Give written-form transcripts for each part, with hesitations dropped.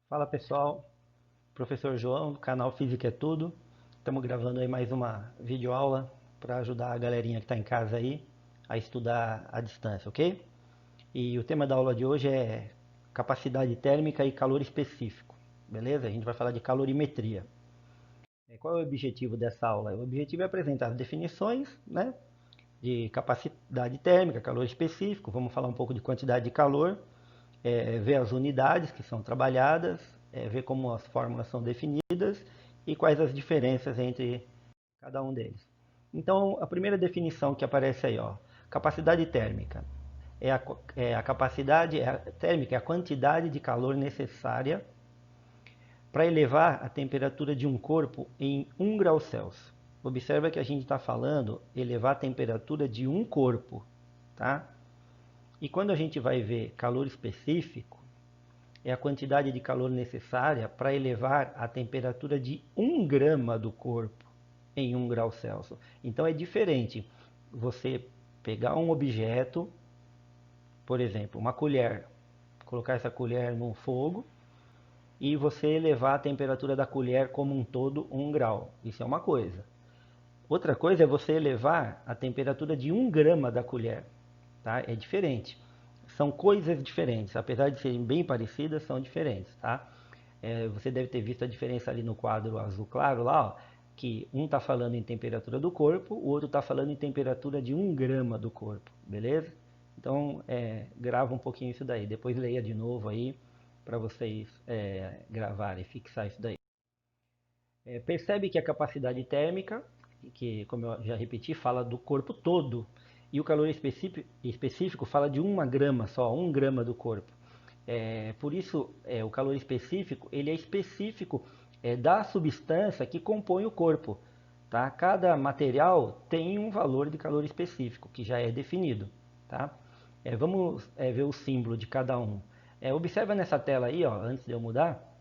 Fala pessoal, professor João do canal Física é Tudo. Estamos gravando aí mais uma videoaula para ajudar a galerinha que está em casa aí a estudar à distância, ok? E o tema da aula de hoje é capacidade térmica e calor específico, beleza? A gente vai falar de calorimetria. Qual é o objetivo dessa aula? O objetivo é apresentar as definições, né, de capacidade térmica, calor específico. Vamos falar um pouco de quantidade de calor, ver as unidades que são trabalhadas, ver como as fórmulas são definidas e quais as diferenças entre cada um deles. Então, a primeira definição que aparece aí, ó, capacidade térmica. É a capacidade térmica, é a quantidade de calor necessária para elevar a temperatura de um corpo em 1 grau Celsius. Observa que a gente está falando elevar a temperatura de um corpo, tá? E quando a gente vai ver calor específico, é a quantidade de calor necessária para elevar a temperatura de 1 grama do corpo em 1 grau Celsius. Então é diferente você pegar um objeto, por exemplo, uma colher, colocar essa colher no fogo e você elevar a temperatura da colher como um todo 1 grau. Isso é uma coisa. Outra coisa é você elevar a temperatura de 1 grama da colher. Tá? É diferente. São coisas diferentes, apesar de serem bem parecidas, são diferentes, tá? Você deve ter visto a diferença ali no quadro azul claro lá, ó, que um está falando em temperatura do corpo, o outro está falando em temperatura de 1 grama do corpo, beleza? Então, grava um pouquinho isso daí, depois leia de novo aí para vocês gravarem, fixar isso daí. Percebe que a capacidade térmica, que como eu já repeti, fala do corpo todo, e o calor específico fala de 1 grama só, 1 grama do corpo. Por isso, o calor específico, ele é específico da substância que compõe o corpo. Tá? Cada material tem um valor de calor específico, que já é definido. Tá? Vamos ver o símbolo de cada um. Observa nessa tela aí, ó, antes de eu mudar,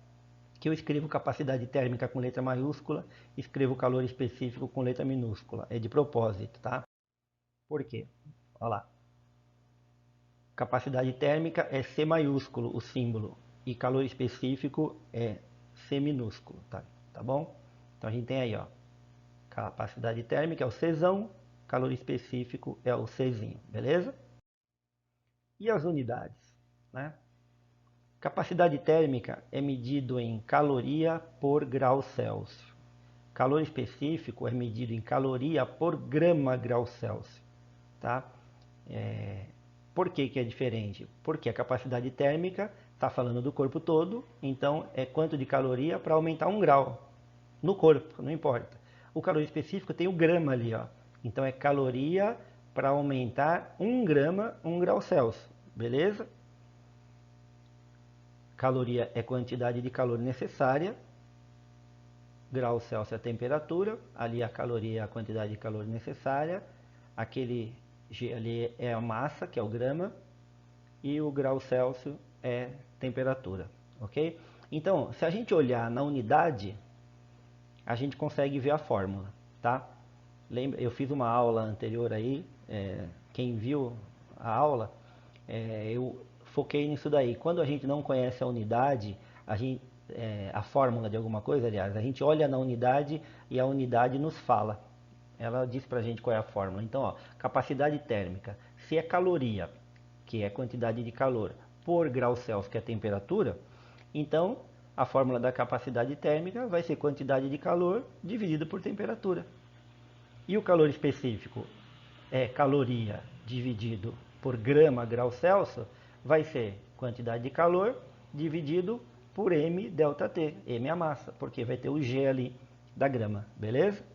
que eu escrevo capacidade térmica com letra maiúscula, escrevo calor específico com letra minúscula. É de propósito, tá? Por quê? Olha lá. Capacidade térmica é C maiúsculo o símbolo e calor específico é C minúsculo, tá? Tá bom? Então a gente tem aí, ó, capacidade térmica é o Czão, calor específico é o Czinho, beleza? E as unidades, né? Capacidade térmica é medido em caloria por grau Celsius. Calor específico é medido em caloria por grama grau Celsius, tá? Por que que é diferente? Porque a capacidade térmica está falando do corpo todo, então é quanto de caloria para aumentar 1 grau no corpo, não importa. O calor específico tem o grama ali, ó. Então é caloria para aumentar 1 grama, 1 grau Celsius, beleza? Caloria é quantidade de calor necessária, grau Celsius é a temperatura, ali a caloria é a quantidade de calor necessária, aquele G ali é a massa, que é o grama, e o grau Celsius é temperatura, ok? Então, se a gente olhar na unidade, a gente consegue ver a fórmula, tá? Lembra, eu fiz uma aula anterior aí, quem viu a aula, eu foquei nisso daí. Quando a gente não conhece a unidade, a fórmula de alguma coisa, aliás, a gente olha na unidade e a unidade nos fala. Ela diz pra gente qual é a fórmula. Então, ó, capacidade térmica, se é caloria, que é quantidade de calor, por grau Celsius, que é a temperatura, então a fórmula da capacidade térmica vai ser quantidade de calor dividido por temperatura. E o calor específico é caloria dividido por grama grau Celsius, vai ser quantidade de calor dividido por m delta T. M é a massa, porque vai ter o G ali da grama, beleza?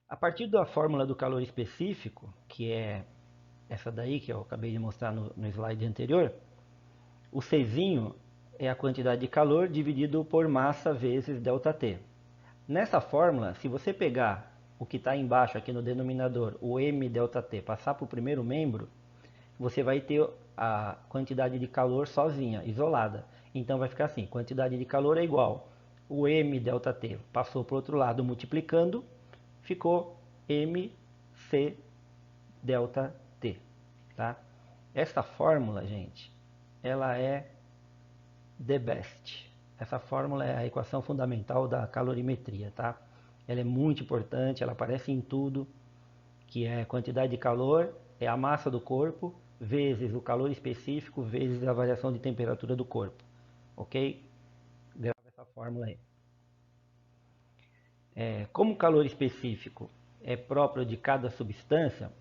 A partir da fórmula do calor específico, que é essa daí que eu acabei de mostrar no slide anterior, o Czinho é a quantidade de calor dividido por massa vezes ΔT. Nessa fórmula, se você pegar o que está embaixo aqui no denominador, o m ΔT, passar para o primeiro membro, você vai ter a quantidade de calor sozinha, isolada. Então vai ficar assim, quantidade de calor é igual o m ΔT passou para o outro lado multiplicando, ficou mc ΔT, tá? Essa fórmula, gente, ela é the best. Essa fórmula é a equação fundamental da calorimetria, tá? Ela é muito importante, ela aparece em tudo, que é quantidade de calor, é a massa do corpo, vezes o calor específico, vezes a variação de temperatura do corpo, ok? Grava essa fórmula aí. Como o calor específico é próprio de cada substância,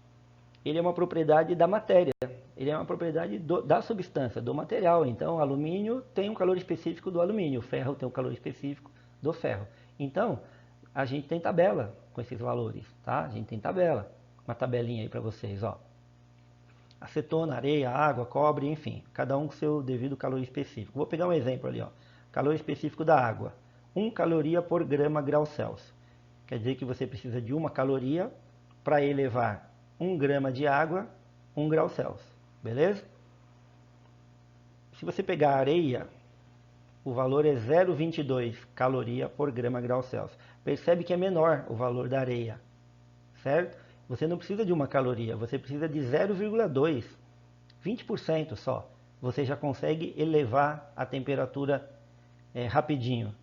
ele é uma propriedade da matéria, ele é uma propriedade da substância, do material. Então, o alumínio tem um calor específico do alumínio, o ferro tem um calor específico do ferro. Então, a gente tem tabela com esses valores, tá? A gente tem tabela, uma tabelinha aí para vocês, ó. Acetona, areia, água, cobre, enfim, cada um com seu devido calor específico. Vou pegar um exemplo ali, ó. Calor específico da água, 1 caloria por grama grau Celsius. Quer dizer que você precisa de 1 caloria para elevar 1 grama de água, 1 grau Celsius. Beleza? Se você pegar a areia, o valor é 0,22 caloria por grama grau Celsius. Percebe que é menor o valor da areia, certo? Você não precisa de 1 caloria, você precisa de 0,2, 20% só. Você já consegue elevar a temperatura rapidinho.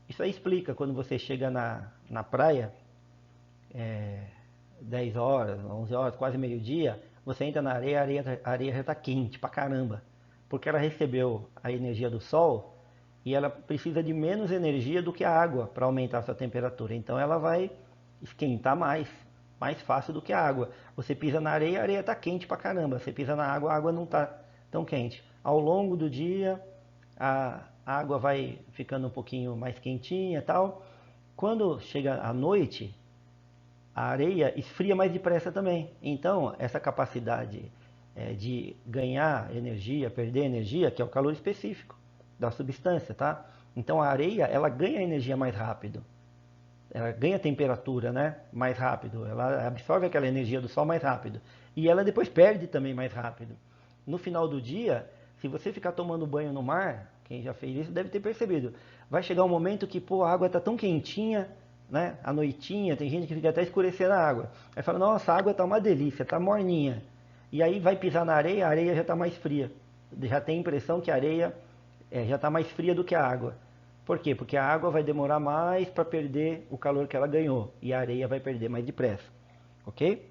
Isso aí explica quando você chega na praia, 10 horas, 11 horas, quase meio-dia, você entra na areia, a areia já está quente pra caramba. Porque ela recebeu a energia do sol e ela precisa de menos energia do que a água para aumentar a sua temperatura. Então ela vai esquentar mais fácil do que a água. Você pisa na areia, a areia está quente pra caramba. Você pisa na água, a água não está tão quente. Ao longo do dia, a água vai ficando um pouquinho mais quentinha e tal. Quando chega à noite, a areia esfria mais depressa também. Então, essa capacidade de ganhar energia, perder energia, que é o calor específico da substância, tá? Então, a areia, ela ganha energia mais rápido. Ela ganha temperatura, né? Mais rápido. Ela absorve aquela energia do sol mais rápido. E ela depois perde também mais rápido. No final do dia, se você ficar tomando banho no mar, quem já fez isso deve ter percebido. Vai chegar um momento que, pô, a água está tão quentinha, né? À noitinha, tem gente que fica até escurecendo a água. Aí fala, nossa, a água está uma delícia, está morninha. E aí vai pisar na areia, a areia já está mais fria. Já tem a impressão que a areia já está mais fria do que a água. Por quê? Porque a água vai demorar mais para perder o calor que ela ganhou. E a areia vai perder mais depressa. Ok?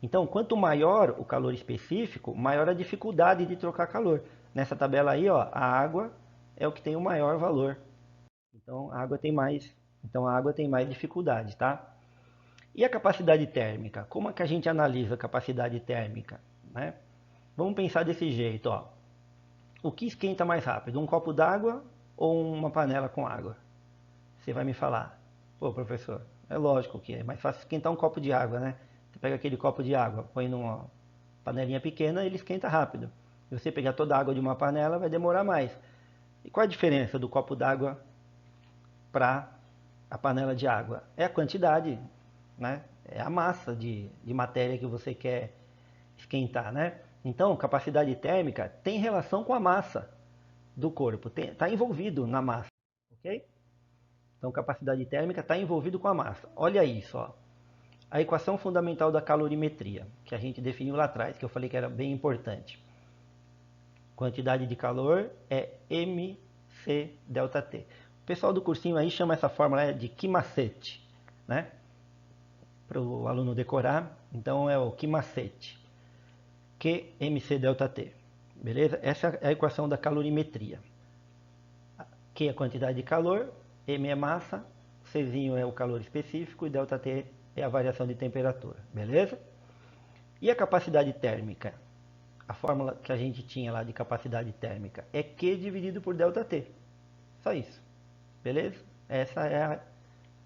Então, quanto maior o calor específico, maior a dificuldade de trocar calor. Nessa tabela aí, ó, a água é o que tem o maior valor. Então, a água tem mais dificuldade, tá? E a capacidade térmica? Como é que a gente analisa a capacidade térmica, né? Vamos pensar desse jeito, ó. O que esquenta mais rápido, um copo d'água ou uma panela com água? Você vai me falar, pô, professor, é lógico que é mais fácil esquentar um copo de água, né? Você pega aquele copo de água, põe numa panelinha pequena, ele esquenta rápido. Se você pegar toda a água de uma panela, vai demorar mais. E qual a diferença do copo d'água para a panela de água? É a quantidade, né? É a massa de matéria que você quer esquentar, né? Então, capacidade térmica tem relação com a massa do corpo, está envolvido na massa, ok? Então, capacidade térmica está envolvido com a massa. Olha isso, ó. A equação fundamental da calorimetria, que a gente definiu lá atrás, que eu falei que era bem importante. Quantidade de calor é mc ΔT. O pessoal do cursinho aí chama essa fórmula de Q-macete, né? Para o aluno decorar. Então, é o Q-macete. QMC ΔT. Beleza? Essa é a equação da calorimetria. Q é a quantidade de calor, M é massa, Czinho é o calor específico e ΔT é a variação de temperatura. Beleza? E a capacidade térmica? A fórmula que a gente tinha lá de capacidade térmica é Q dividido por ΔT. Só isso. Beleza? Essa é a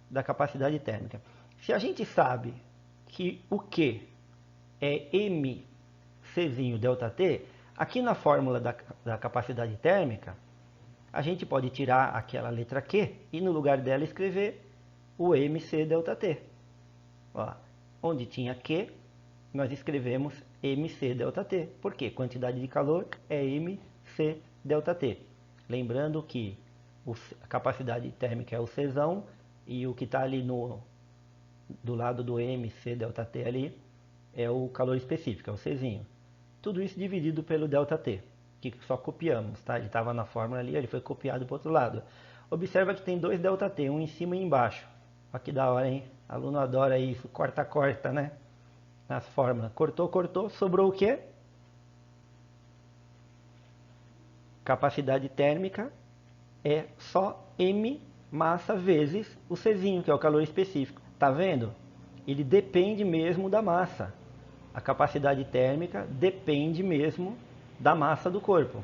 da capacidade térmica. Se a gente sabe que o Q é M Czinho ΔT, aqui na fórmula da capacidade térmica, a gente pode tirar aquela letra Q e no lugar dela escrever o MC ΔT. Ó, onde tinha Q, nós escrevemos MC ΔT. Por quê? Quantidade de calor é MC ΔT. Lembrando que a capacidade térmica é o Czão e o que está ali do lado do MC ΔT ali é o calor específico, é o Czinho. Tudo isso dividido pelo ΔT. que só copiamos, tá? Ele estava na fórmula ali, ele foi copiado para o outro lado. Observa que tem dois ΔT, um em cima e embaixo. Olha que da hora, hein? Aluno adora isso, corta, né? Nas fórmulas. Cortou, sobrou o quê? Capacidade térmica é só M massa vezes o Czinho, que é o calor específico. Tá vendo? Ele depende mesmo da massa. A capacidade térmica depende mesmo da massa do corpo.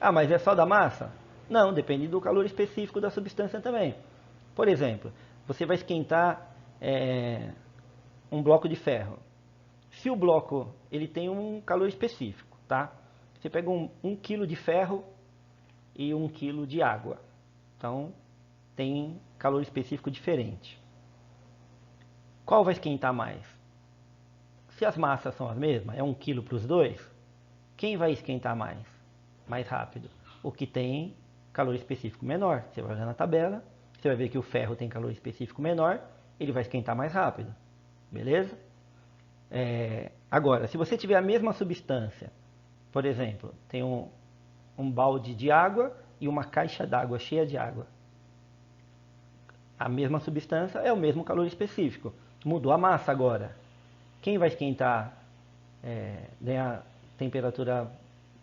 Ah, mas é só da massa? Não, depende do calor específico da substância também. Por exemplo, você vai esquentar um bloco de ferro. Se o bloco ele tem um calor específico, tá? Você pega um quilo de ferro e 1 quilo de água. Então, tem calor específico diferente. Qual vai esquentar mais? Se as massas são as mesmas, é 1 quilo para os dois, quem vai esquentar mais? Mais rápido? O que tem calor específico menor. Você vai olhar na tabela, você vai ver que o ferro tem calor específico menor, ele vai esquentar mais rápido. Beleza? Agora, se você tiver a mesma substância, por exemplo, tem um balde de água e uma caixa d'água cheia de água. A mesma substância é o mesmo calor específico. Mudou a massa agora. Quem vai esquentar, ganhar temperatura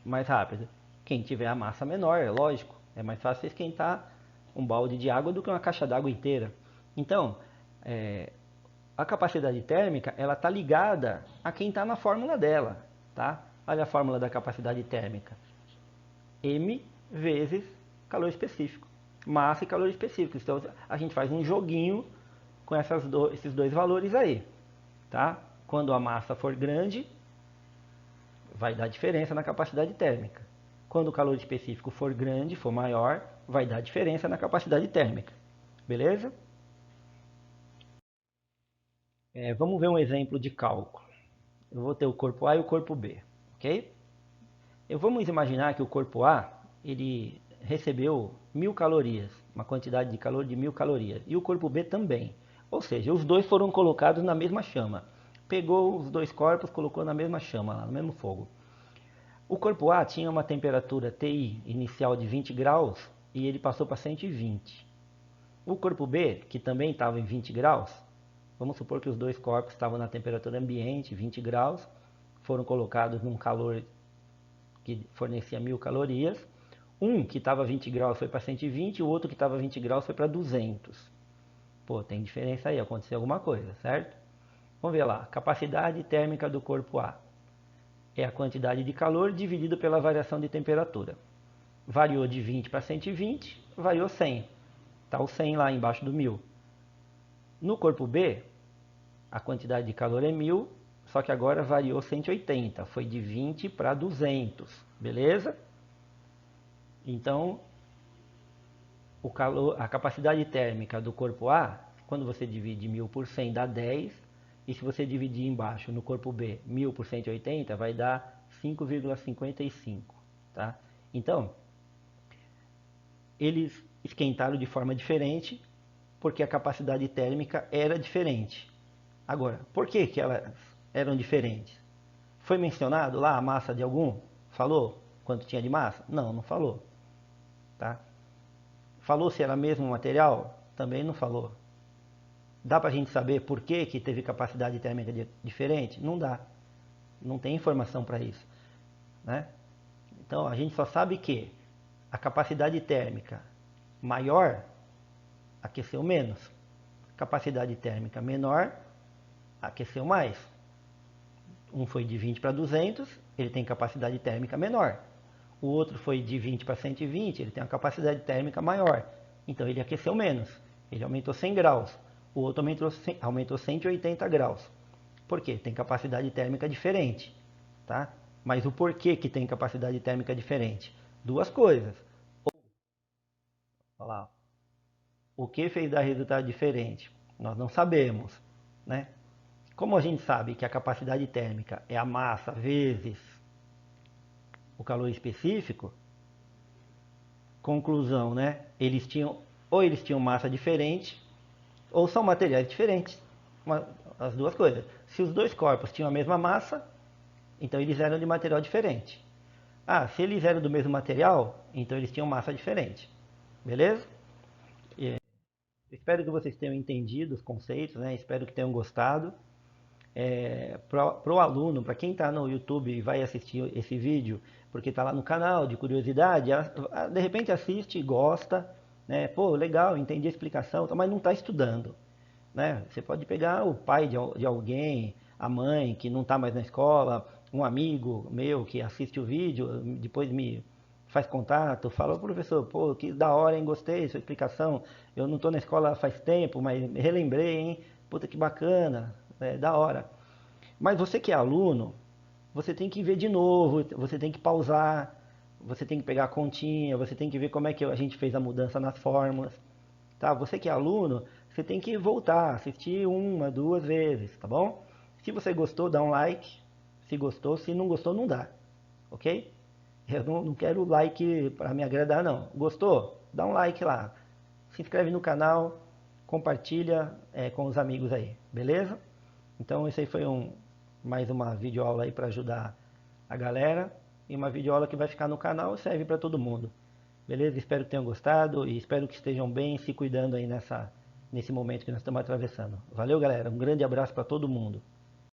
mais rápida? Quem tiver a massa menor, é lógico. É mais fácil esquentar um balde de água do que uma caixa d'água inteira. Então, a capacidade térmica ela está ligada a quem está na fórmula dela. Tá? Olha a fórmula da capacidade térmica. M vezes calor específico. Massa e calor específico. Então a gente faz um joguinho com esses dois valores aí. Tá? Quando a massa for grande, vai dar diferença na capacidade térmica. Quando o calor específico for grande, for maior, vai dar diferença na capacidade térmica. Beleza? Vamos ver um exemplo de cálculo. Eu vou ter o corpo A e o corpo B, ok? Vamos imaginar que o corpo A ele recebeu 1000 calorias, uma quantidade de calor de 1000 calorias, e o corpo B também. Ou seja, os dois foram colocados na mesma chama. Pegou os dois corpos, colocou na mesma chama, lá, no mesmo fogo. O corpo A tinha uma temperatura TI inicial de 20 graus e ele passou para 120. O corpo B, que também estava em 20 graus, vamos supor que os dois corpos estavam na temperatura ambiente, 20 graus, foram colocados num calor que fornecia 1000 calorias. Um que estava 20 graus foi para 120, o outro que estava 20 graus foi para 200. Pô, tem diferença aí, aconteceu alguma coisa, certo? Vamos ver lá, capacidade térmica do corpo A é a quantidade de calor dividido pela variação de temperatura. Variou de 20 para 120, variou 100. Está o 100 lá embaixo do 1000. No corpo B, a quantidade de calor é 1000, só que agora variou 180. Foi de 20 para 200. Beleza? Então, a capacidade térmica do corpo A, quando você divide 1000 por 100 dá 10. E se você dividir embaixo no corpo B 1000 por 180 vai dar 5,55. Tá? Então, eles esquentaram de forma diferente porque a capacidade térmica era diferente. Agora, por que elas eram diferentes? Foi mencionado lá a massa de algum? Falou quanto tinha de massa? Não, não falou. Tá? Falou se era mesmo material? Também não falou. Dá para a gente saber por que teve capacidade térmica diferente? Não dá. Não tem informação para isso. Né? Então a gente só sabe que a capacidade térmica maior aqueceu menos. Capacidade térmica menor aqueceu mais. Um foi de 20 para 200, ele tem capacidade térmica menor. O outro foi de 20 para 120, ele tem uma capacidade térmica maior. Então ele aqueceu menos. Ele aumentou 100 graus. O outro aumentou 180 graus. Por quê? Tem capacidade térmica diferente. Tá? Mas o porquê que tem capacidade térmica diferente? Duas coisas. Olha lá. O que fez dar resultado diferente? Nós não sabemos. Né? Como a gente sabe que a capacidade térmica é a massa vezes o calor específico, conclusão, né? Eles tinham massa diferente, ou são materiais diferentes. As duas coisas. Se os dois corpos tinham a mesma massa, então eles eram de material diferente. Ah, se eles eram do mesmo material, então eles tinham massa diferente. Beleza? Espero que vocês tenham entendido os conceitos, né? Espero que tenham gostado. Para o aluno, para quem está no YouTube e vai assistir esse vídeo, porque está lá no canal de curiosidade, de repente assiste e gosta, né? Pô, legal, entendi a explicação, mas não está estudando, né? Você pode pegar o pai de alguém, a mãe que não está mais na escola, um amigo meu que assiste o vídeo, depois me faz contato, fala, professor, pô, que da hora, hein? Gostei da sua explicação. Eu não estou na escola faz tempo, mas relembrei, hein? Puta que bacana, da hora. Mas você que é aluno, você tem que ver de novo, você tem que pausar, você tem que pegar a continha, você tem que ver como é que a gente fez a mudança nas fórmulas, tá? Você que é aluno, você tem que voltar, assistir uma, duas vezes, tá bom? Se você gostou, dá um like. Se gostou, se não gostou, não dá, ok? Eu não quero like para me agradar, não. Gostou? Dá um like lá. Se inscreve no canal, compartilha com os amigos aí, beleza? Então esse aí foi mais uma videoaula aí para ajudar a galera. E uma videoaula que vai ficar no canal e serve para todo mundo. Beleza? Espero que tenham gostado e espero que estejam bem se cuidando aí nesse momento que nós estamos atravessando. Valeu, galera. Um grande abraço para todo mundo.